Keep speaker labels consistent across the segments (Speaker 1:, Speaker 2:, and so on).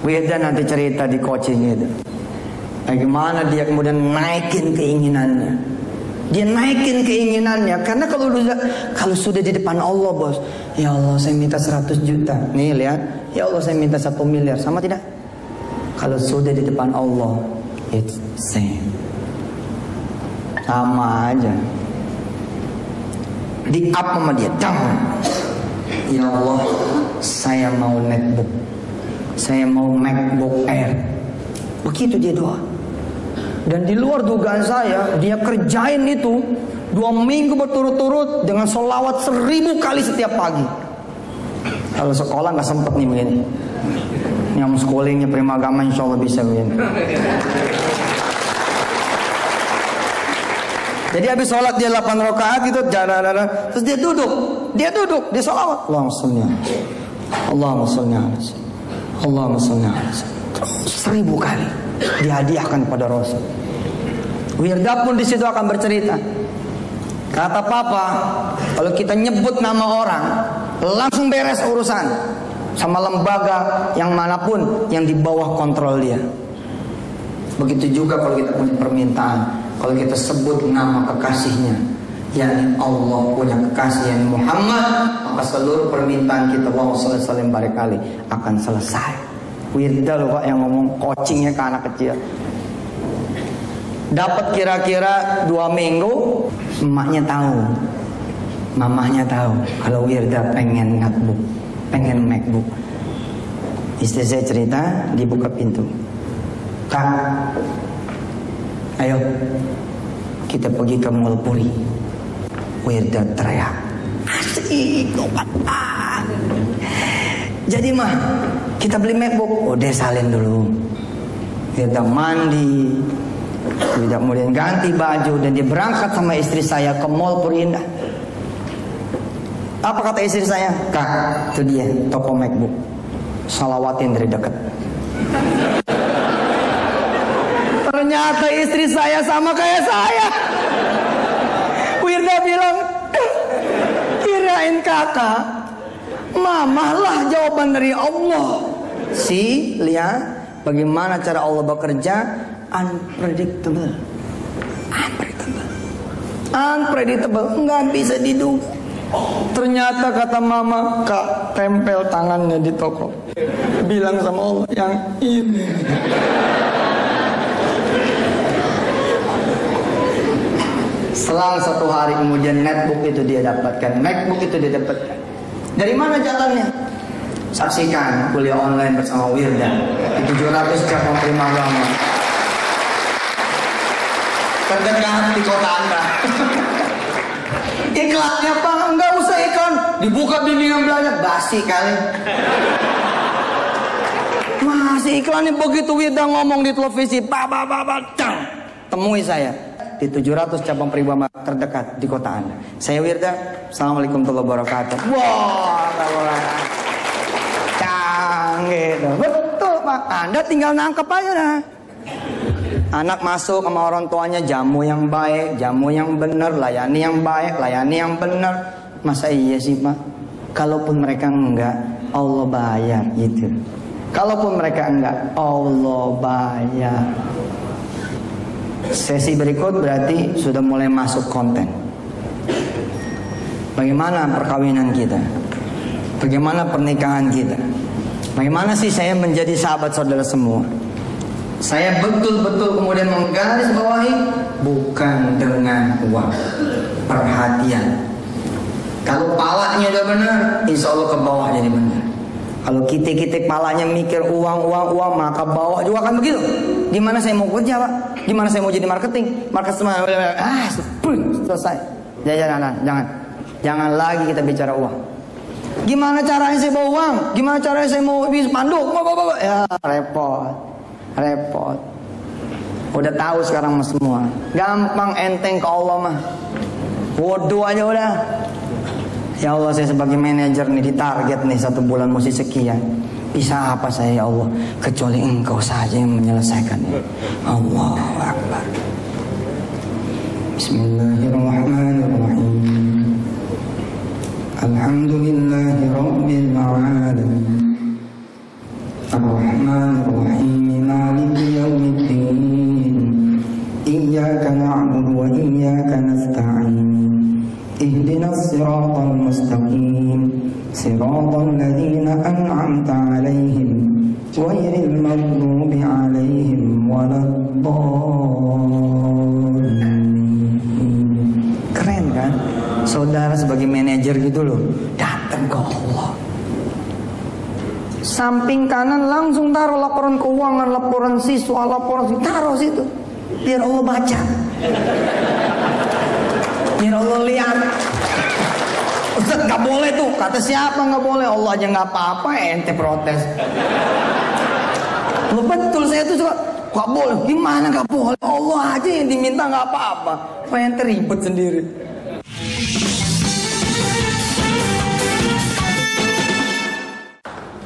Speaker 1: Wirda nanti cerita di coaching itu. Bagaimana dia kemudian naikin keinginannya. Dia naikin keinginannya. Karena kalau sudah di depan Allah, bos, ya Allah saya minta 100 juta. Nih lihat, ya Allah saya minta 1 miliar. Sama tidak? Kalau sudah di depan Allah, it's same. Sama aja. Di up sama dia, jangan. Ya Allah, saya mau MacBook. Saya mau MacBook Air. Begitu dia doa. Dan di luar dugaan saya, dia kerjain itu 2 minggu berturut-turut dengan sholawat 1000 kali setiap pagi. Kalau sekolah nggak sempet nih begini. Yang sekolahnya prima agama insya Allah bisa begini. Jadi habis sholat dia 8 rakaat gitu, terus dia duduk, dia sholawat. Allahumma sholli ala Allahumma sholli ala 1000 kali dihadiahkan pada Rasul. Wirda pun di situ akan bercerita. Kata papa, kalau kita nyebut nama orang, langsung beres urusan sama lembaga yang manapun yang di bawah kontrol dia. Begitu juga kalau kita punya permintaan, kalau kita sebut nama kekasihnya, yakni Allah punya kekasih yang Muhammad, maka seluruh permintaan kita Allahumma sholli ala barikali akan selesai. Wirda loh Pak yang ngomong, coachingnya ke anak kecil. Dapat kira-kira 2 minggu, emaknya tahu, mamahnya tahu kalau Wirda pengen MacBook. Istri saya cerita, dibuka pintu. Kak, ayo kita pergi ke Mall Puri. Wirda teriak, asik, obat. Jadi mah kita beli MacBook. Udah salin dulu. Wirda mandi, Wirda kemudian ganti baju dan dia berangkat sama istri saya ke Mall Puri Indah. Apa kata istri saya? Kak, itu dia toko MacBook. Salawatin dari dekat. Ternyata istri saya sama kayak saya. Wirda bilang, kirain kakak, mama lah jawaban dari Allah. Lihat bagaimana cara Allah bekerja. Unpredictable, nggak bisa diduga. Ternyata kata mama, Kak, tempel tangannya di toko, bilang sama Allah yang ini. Selang 1 hari kemudian MacBook itu dia dapatkan. Dari mana jalannya? Saksikan kuliah online bersama Wirda di 700 cabang prima agama terdekat di kota Anda. Iklannya Pak, enggak usah iklan, dibuka bimbingan belajar, basi kali. Masih iklannya begitu Wirda ngomong di televisi, temui saya di 700 cabang pribama terdekat di kota Anda. Saya Wirda, assalamualaikum warahmatullahi wabarakatuh. Wah, canggih, betul Pak. Anda tinggal nangkep aja dah. Anak masuk sama orang tuanya, jamu yang baik, jamu yang benar, layani yang baik, layani yang benar. Masa iya sih Pak? Kalaupun mereka enggak, Allah bayar gitu. Kalaupun mereka enggak, Allah bayar. Sesi berikut berarti sudah mulai masuk konten. Bagaimana perkawinan kita? Bagaimana pernikahan kita? Bagaimana sih saya menjadi sahabat saudara semua? Saya betul-betul kemudian menggaris bawahi, bukan dengan uang, perhatian. Kalau palanya udah benar, insya Allah ke bawah jadi benar. Kalau kita palanya mikir uang, maka bawah juga akan begitu. Gimana saya mau kerja Pak? Gimana saya mau jadi marketing? Selesai. Jangan lagi kita bicara uang. Gimana caranya saya bawa uang? Gimana caranya saya mau bisa panduk? Ya repot. Udah tahu sekarang mas semua. Gampang enteng ke Allah mah. Bodoh aja udah. Ya Allah, saya sebagai manajer nih ditarget nih 1 bulan mesti sekian. Bisa apa saya ya Allah, kecuali Engkau saja yang menyelesaikannya. Allahu Akbar. Bismillahirrahmanirrahim. Alhamdulillahi Rabbil Alamin. Ar-Rahmanir-Rahim Maliki Yawmiddin Iyyaka na'budu wa iyyaka nasta'in Ihdinas siratal mustaqim Siratal ladzina an'amta 'alaihim ghairil maghdubi 'alaihim waladdallin. Keren kan? Saudara sebagai manajer gitu loh, datang ke Allah. Samping kanan langsung taruh laporan keuangan, laporan siswa, laporan taruh situ. Biar Allah baca. Biar Allah lihat. Ustaz gak boleh tuh. Kata siapa gak boleh? Allah aja gak apa-apa, ente protes. Loh betul, saya tuh suka gak boleh. Gimana gak boleh? Allah aja yang diminta gak apa-apa. Apa ente ribet sendiri?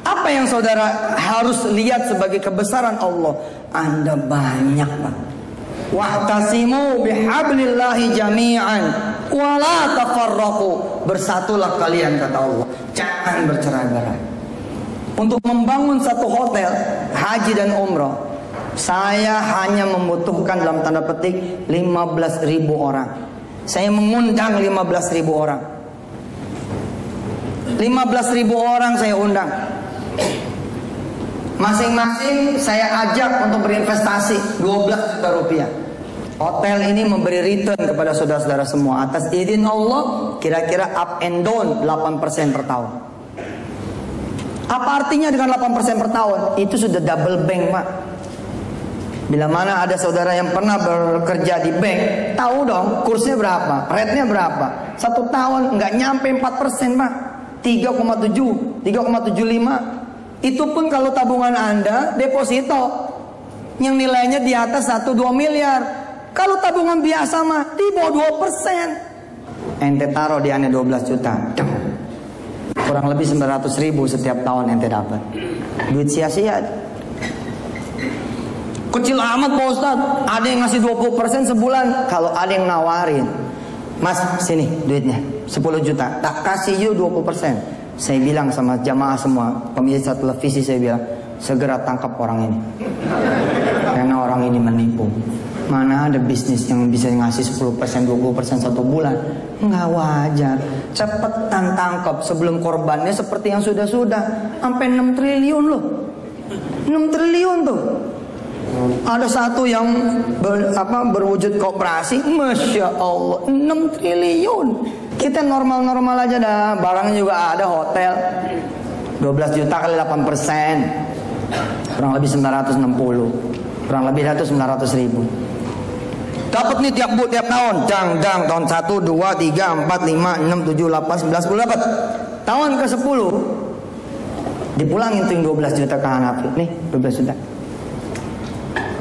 Speaker 1: Apa yang saudara harus lihat sebagai kebesaran Allah? Anda banyak banget. Wa'tasimu bihablillahi jami'an wa la tafarraqu. Bersatulah kalian, kata Allah. Jangan bercerai-berai. Untuk membangun satu hotel haji dan umrah, saya hanya membutuhkan dalam tanda petik 15.000 orang. Saya mengundang 15.000 orang. 15.000 orang saya undang. Masing-masing saya ajak untuk berinvestasi 12 juta rupiah. Hotel ini memberi return kepada saudara-saudara semua atas izin Allah, kira-kira up and down 8% per tahun. Apa artinya dengan 8% per tahun? Itu sudah double bank, Pak. Bila mana ada saudara yang pernah bekerja di bank, tahu dong kursnya berapa, rate-nya berapa. 1 tahun nggak nyampe 4%, Pak. 3,7, 3,75. Itu pun kalau tabungan Anda deposito yang nilainya di atas 1-2 miliar. Kalau tabungan biasa mah di bawah 2%. Ente taruh di Anda 12 juta. Kurang lebih 900.000 setiap tahun ente dapat. Duit sia-sia. Kecil amat Pak Ustadz. Ada yang ngasih 20% sebulan. Kalau ada yang nawarin, Mas sini duitnya 10 juta, tak kasih you 20%. Saya bilang sama jamaah semua, pemirsa televisi, saya bilang segera tangkap orang ini. Karena orang ini menipu. Mana ada bisnis yang bisa ngasih 10%, 20% 1 bulan. Nggak wajar. Cepetan tangkap sebelum korbannya seperti yang sudah-sudah. Sampai 6 triliun loh. 6 triliun tuh. Ada satu yang berwujud koperasi, Masya Allah, 6 triliun. Kita normal-normal aja dah. Barangnya juga ada, hotel 12 juta kali 8%, kurang lebih 960. Kurang lebih 900.000. Dapat nih tiap tahun. Dang tahun 1, 2, 3, 4, 5, 6, 7, 8, 11, 10 dapat. Tahun ke-10 dipulangin tuh yang 12 juta ke Hanafi. Nih 12 juta.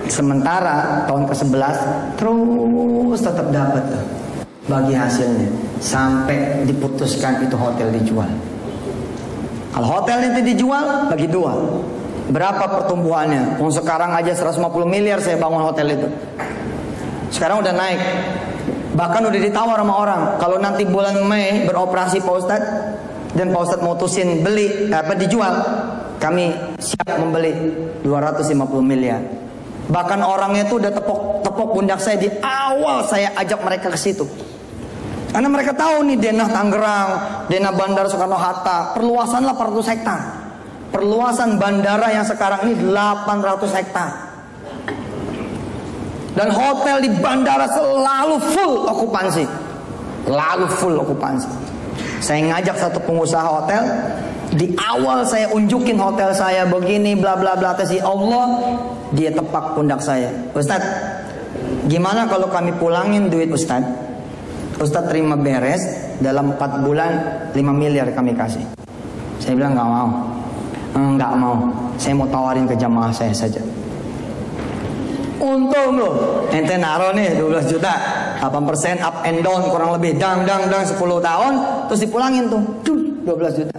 Speaker 1: Sementara tahun ke-11 terus tetap dapat tuh bagi hasilnya. Sampai diputuskan itu hotel dijual. Kalau hotel itu dijual bagi 2. Berapa pertumbuhannya? Sekarang aja 150 miliar saya bangun hotel itu. Sekarang udah naik. Bahkan udah ditawar sama orang. Kalau nanti bulan Mei beroperasi Pak Ustadz, dan Pak Ustadz mutusin beli dijual, kami siap membeli 250 miliar. Bahkan orangnya itu udah tepuk pundak saya di awal saya ajak mereka ke situ. Karena mereka tahu nih denah Tangerang, denah Bandara Soekarno-Hatta, perluasan 800 hektar. Perluasan bandara yang sekarang ini 800 hektar. Dan hotel di bandara selalu full okupansi. Lalu full okupansi. Saya ngajak satu pengusaha hotel. Di awal saya unjukin hotel saya begini bla bla bla, atas Allah. Dia tepak pundak saya. Ustadz, gimana kalau kami pulangin duit Ustadz? Ustadz terima beres, dalam 4 bulan 5 miliar kami kasih. Saya bilang gak mau. Enggak mau. Saya mau tawarin ke jamaah saya saja. Untung loh, ente naro nih 12 juta, 8% up and down kurang lebih, dang 10 tahun, terus dipulangin tuh, 12 juta.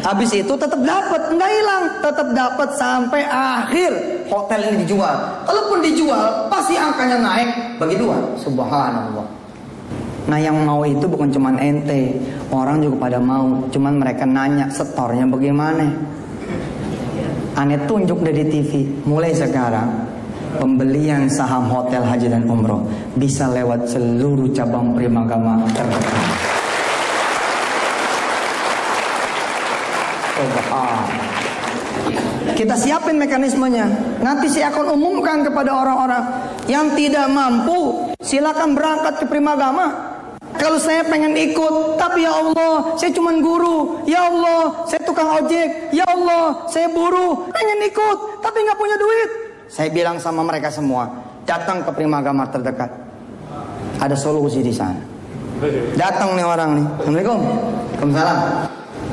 Speaker 1: Habis itu tetap dapat, enggak hilang, tetap dapat sampai akhir hotel ini dijual. Kalaupun dijual, pasti angkanya naik bagi 2. Subhanallah. Nah yang mau itu bukan cuman ente, orang juga pada mau, cuman mereka nanya setornya bagaimana. Ane tunjuk dari TV, mulai sekarang pembelian saham hotel haji dan umroh bisa lewat seluruh cabang Primagama terdekat. Kita siapin mekanismenya. Nanti saya akan umumkan kepada orang-orang yang tidak mampu, silakan berangkat ke Primagama. Kalau saya pengen ikut, tapi ya Allah, saya cuma guru. Ya Allah, saya tukang ojek. Ya Allah, saya buruh. Pengen ikut, tapi nggak punya duit. Saya bilang sama mereka semua, datang ke Primagama terdekat. Ada solusi di sana. Datang nih orang nih. Assalamualaikum. Waalaikumsalam.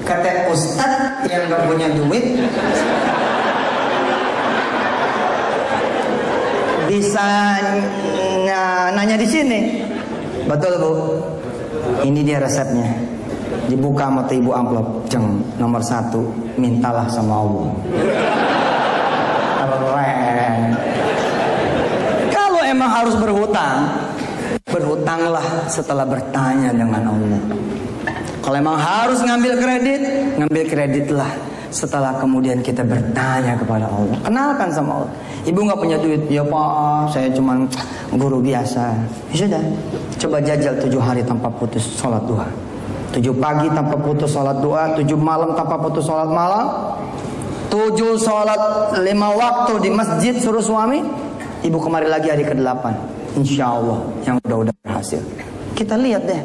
Speaker 1: Kata Ustadz yang nggak punya duit bisa nanya di sini. Betul Bu, ini dia resepnya. Dibuka sama ibu amplop, jeng, nomor 1, mintalah sama Allah. Keren. Kalau emang harus berhutang, berhutanglah setelah bertanya dengan Allah. Kalau emang harus ngambil kreditlah setelah kemudian kita bertanya kepada Allah. Kenalkan sama Allah. Ibu nggak punya duit, ya Pak, saya cuma guru biasa. Ya sudah, coba jajal 7 hari tanpa putus sholat duha, 7 pagi tanpa putus sholat duha, 7 malam tanpa putus sholat malam, 7 sholat 5 waktu di masjid suruh suami. Ibu kemari lagi hari ke-8, insya Allah yang udah berhasil. Kita lihat deh.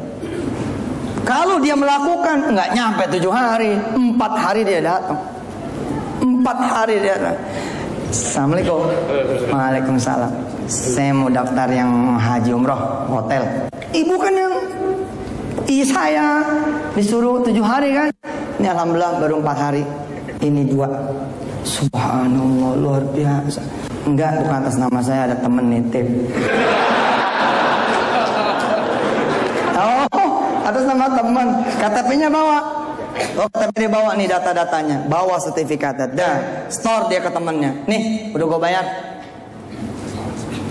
Speaker 1: Kalau dia melakukan nggak nyampe 7 hari, 4 hari dia datang. 4 hari dia datang. Assalamualaikum. Waalaikumsalam. Saya mau daftar yang haji umroh hotel. Ibu kan yang saya disuruh 7 hari kan. Ini alhamdulillah baru 4 hari. Ini 2. Subhanallah, luar biasa. Enggak, bukan atas nama saya, ada temen nitip. Atas nama teman, KTP-nya bawa. Oh, KTP dia bawa nih data-datanya, bawa sertifikatnya, dah, store dia ke temennya. Nih, udah gue bayar.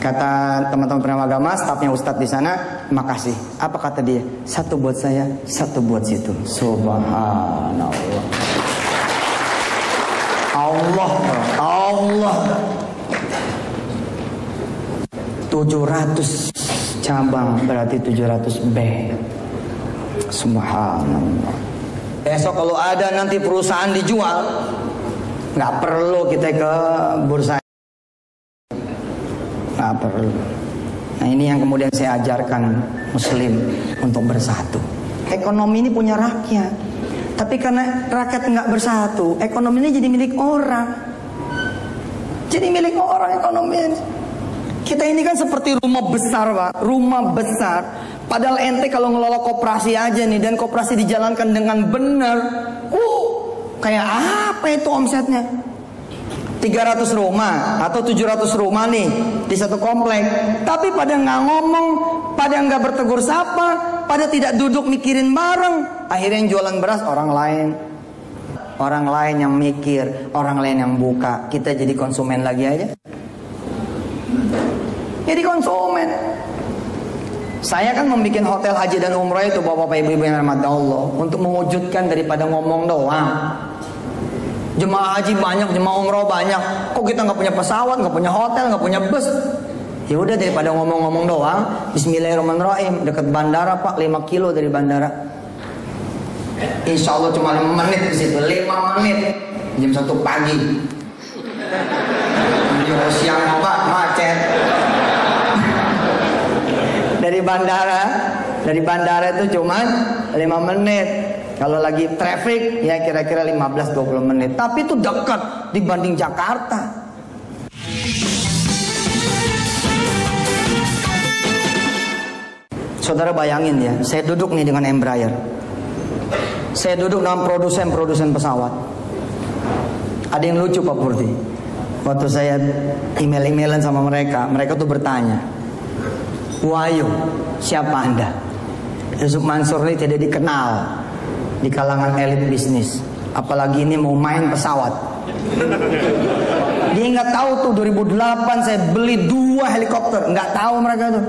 Speaker 1: Kata teman-teman Primagama, stafnya Ustadz di sana, makasih. Apa kata dia? 1 buat saya, 1 buat situ. Subhanallah. Allah. 700 cabang berarti 700 B. Subhanallah. Besok kalau ada nanti perusahaan dijual, nggak perlu kita ke bursa, nggak perlu. Nah ini yang kemudian saya ajarkan Muslim untuk bersatu. Ekonomi ini punya rakyat, tapi karena rakyat nggak bersatu, ekonomi ini jadi milik orang. Jadi milik orang ekonomi ini. Kita ini kan seperti rumah besar, Pak. Rumah besar. Padahal ente kalau ngelola koperasi aja nih, dan koperasi dijalankan dengan benar, kayak apa itu omsetnya? 300 rumah atau 700 rumah nih di satu komplek. Tapi pada nggak ngomong, pada nggak bertegur sapa, pada tidak duduk mikirin bareng. Akhirnya yang jualan beras orang lain. Orang lain yang mikir, orang lain yang buka. Kita jadi konsumen lagi aja. Jadi konsumen. Saya kan membuat hotel haji dan umrah itu bapak-bapak ibu-ibu yang rahmat Allah, untuk mewujudkan daripada ngomong doang. Jemaah haji banyak, jemaah umrah banyak. Kok kita nggak punya pesawat, nggak punya hotel, nggak punya bus? Ya udah, daripada ngomong-ngomong doang. Bismillahirrahmanirrahim. Dekat bandara Pak, 5 kilo dari bandara. Insya Allah cuma 5 menit di situ. 5 menit. Jam 1 pagi. Jam siang Pak, macet. Dari bandara itu cuma 5 menit. Kalau lagi traffic ya kira-kira 15-20 menit. Tapi itu dekat dibanding Jakarta. Saudara bayangin ya, saya duduk nih dengan Embraer. Saya duduk dengan produsen pesawat. Ada yang lucu Pak Purdi. Waktu saya email-emailan sama mereka tuh bertanya, "Wahyu, siapa Anda?" Yusuf Mansur ini tidak dikenal di kalangan elit bisnis, apalagi ini mau main pesawat. Dia nggak tahu tuh 2008 saya beli 2 helikopter, nggak tahu mereka tuh.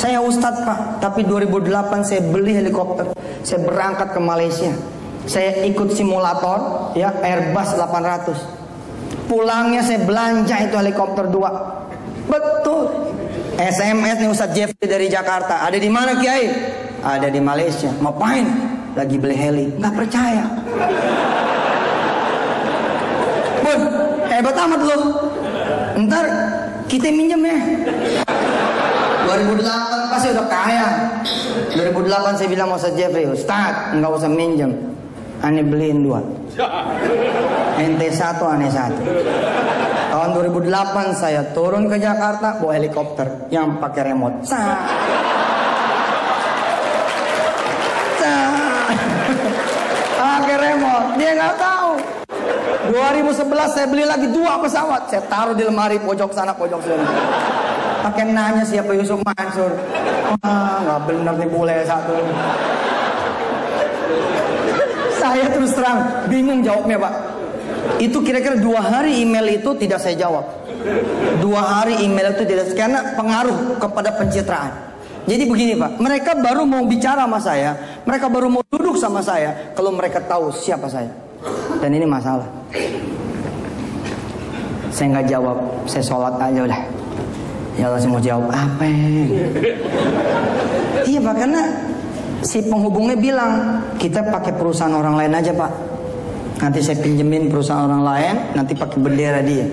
Speaker 1: Saya Ustadz Pak, tapi 2008 saya beli helikopter. Saya berangkat ke Malaysia. Saya ikut simulator ya Airbus 800. Pulangnya saya belanja itu helikopter 2. Betul. SMS nih Ustadz Jeffrey dari Jakarta. Ada di mana Kiai? Ada di Malaysia. Ngapain? Lagi beli heli. Nggak percaya. Bun, hebat amat loh. Ntar kita minjem ya. 2008 pasti udah kaya. 2008 saya bilang Ustadz Jeffrey, Ustadz nggak usah minjem, aneh beliin 2. Ente 1, aneh 1. Tahun 2008 saya turun ke Jakarta bawa helikopter yang pakai remote. Pakai remote, dia nggak tahu. 2011 saya beli lagi 2 pesawat, saya taruh di lemari pojok sana pojok sini. Pakai nanya siapa Yusuf Mansur. Wah, nggak benar nih bule 1. Saya terus terang bingung jawabnya Pak. Itu kira-kira 2 hari email itu tidak saya jawab. 2 hari email itu tidak, karena pengaruh kepada pencitraan. Jadi begini Pak, mereka baru mau bicara sama saya, mereka baru mau duduk sama saya kalau mereka tahu siapa saya. Dan ini masalah. Saya nggak jawab, saya sholat aja udah. Ya Allah, saya mau jawab apa? Iya Pak, karena si penghubungnya bilang kita pakai perusahaan orang lain aja Pak. Nanti saya pinjemin perusahaan orang lain, nanti pakai bendera dia.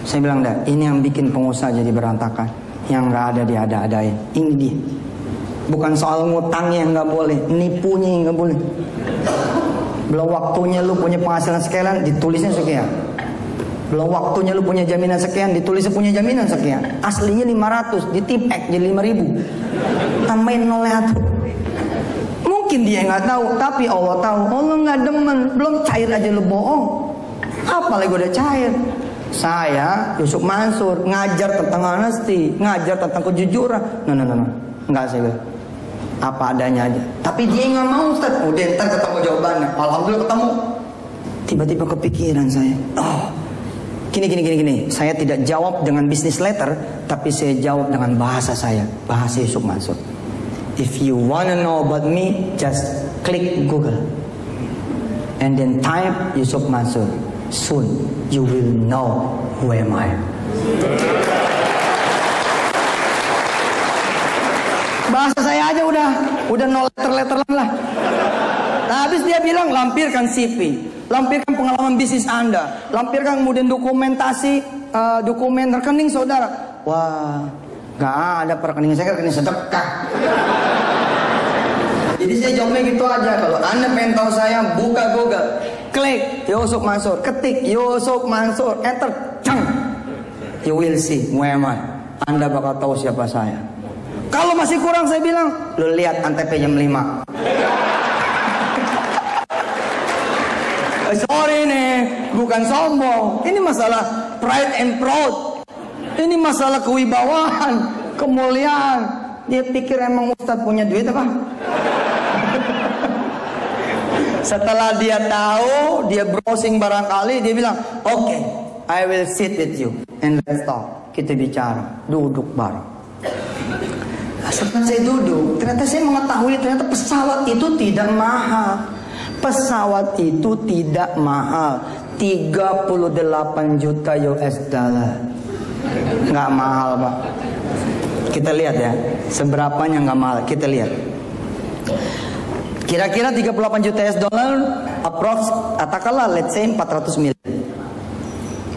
Speaker 1: Saya bilang dah, ini yang bikin pengusaha jadi berantakan. Yang nggak ada diada-adain. Ini dia. Bukan soal ngutangnya yang nggak boleh, nipunya yang nggak boleh. Belum waktunya lu punya penghasilan sekian, ditulisnya sekian. Belum waktunya lu punya jaminan sekian, ditulisnya punya jaminan sekian. Aslinya 500, ditipek jadi 5.000. Tambahin 0 1. Mungkin dia nggak tahu, tapi Allah tahu. Allah nggak demen, belum cair aja lu bohong. Apalagi udah cair. Saya Yusuf Mansur ngajar tentang honesty, ngajar tentang kejujuran. No, nggak saya bilang. Apa adanya aja. Tapi dia nggak mau Ustaz. Udah ntar ketemu jawabannya. Alhamdulillah ketemu. Tiba-tiba kepikiran saya. Oh, gini. Saya tidak jawab dengan business letter, tapi saya jawab dengan bahasa saya, bahasa Yusuf Mansur. If you wanna know about me, just click Google and then type Yusuf Mansur. Soon you will know who am I. Bahasa saya aja udah no letter lah. Nah, habis dia bilang lampirkan CV, lampirkan pengalaman bisnis Anda, lampirkan kemudian dokumentasi dokumen rekening saudara. Wah, nggak ada rekening saya, rekening sedekah. Jadi saya jawabnya gitu aja. Kalau Anda pengen tahu saya, buka Google, klik Yusuf Mansur, ketik Yusuf Mansur, enter, cang, you will see who am I. Anda bakal tahu siapa saya. Kalau masih kurang saya bilang, lu lihat Antep jam 5. Sorry nih, bukan sombong. Ini masalah pride and proud. Ini masalah kewibawaan, kemuliaan. Dia pikir emang Ustadz punya duit apa? Setelah dia tahu, dia browsing barangkali, dia bilang, "Okay, I will sit with you and let's talk." Kita bicara, duduk bareng. Setelah saya duduk, ternyata saya mengetahui ternyata pesawat itu tidak mahal. Pesawat itu tidak mahal, 38 juta US dollar. Nggak mahal Pak. Kita lihat ya, seberapanya nggak mahal. Kita lihat. Kira-kira 38 juta US dollar, approx, katakanlah let's say 400 miliar.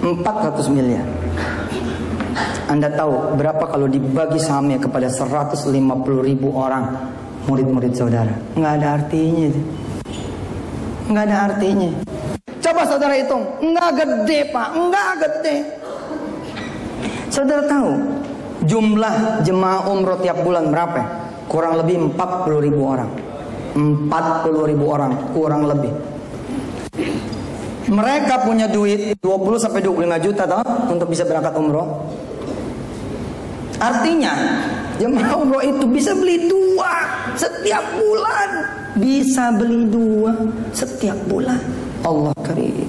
Speaker 1: 400 miliar. Anda tahu berapa kalau dibagi sahamnya kepada 150.000 orang murid-murid saudara? Nggak ada artinya itu. Nggak ada artinya. Coba saudara hitung, nggak gede Pak, nggak gede. Saudara tahu jumlah jemaah umroh tiap bulan berapa? Kurang lebih 40.000 orang. 40.000 orang kurang lebih. Mereka punya duit 20 sampai 25 juta toh untuk bisa berangkat umroh. Artinya jemaah umroh itu bisa beli 2 setiap bulan. Bisa beli 2 setiap bulan. Allah karim.